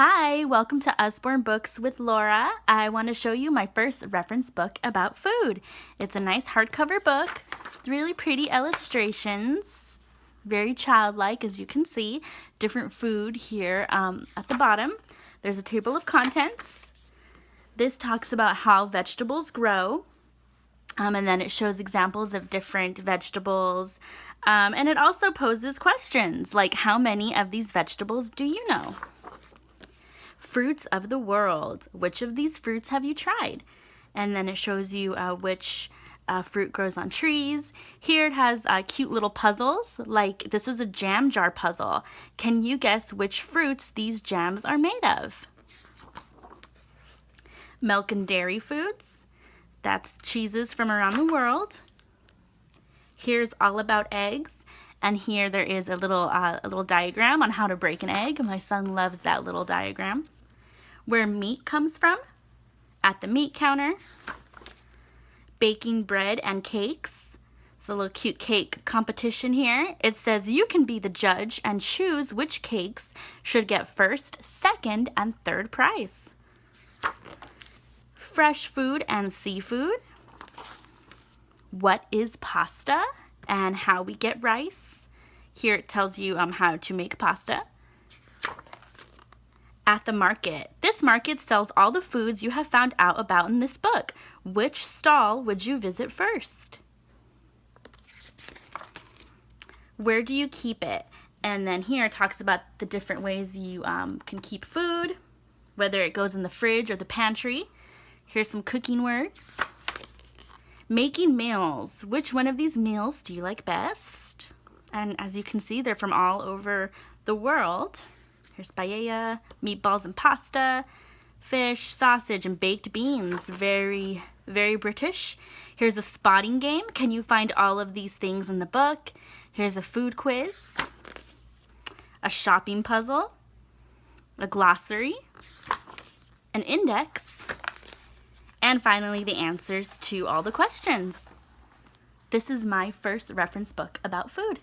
Hi, welcome to Usborne Books with Laura. I want to show you my first reference book about food. It's a nice hardcover book with really pretty illustrations, very childlike as you can see. Different food here at the bottom. There's a table of contents. This talks about how vegetables grow. And then it shows examples of different vegetables. And it also poses questions like, how many of these vegetables do you know? Fruits of the world. Which of these fruits have you tried? And then it shows you which fruit grows on trees. Here it has cute little puzzles, like this is a jam jar puzzle. Can you guess which fruits these jams are made of? Milk and dairy foods. That's cheeses from around the world. Here's all about eggs. And here there is a little diagram on how to break an egg. My son loves that little diagram. Where meat comes from, at the meat counter. Baking bread and cakes. It's a little cute cake competition here. It says you can be the judge and choose which cakes should get first, second, and third prize. Fresh food and seafood. What is pasta? And how we get rice. Here it tells you how to make pasta. At the market. This market sells all the foods you have found out about in this book. Which stall would you visit first? Where do you keep it? And then here it talks about the different ways you can keep food, whether it goes in the fridge or the pantry. Here's some cooking words. Making meals. Which one of these meals do you like best? And as you can see, they're from all over the world. Here's paella, meatballs and pasta, fish, sausage, and baked beans. Very, very British. Here's a spotting game. Can you find all of these things in the book? Here's a food quiz, a shopping puzzle, a glossary, an index, and finally, the answers to all the questions. This is my first reference book about food.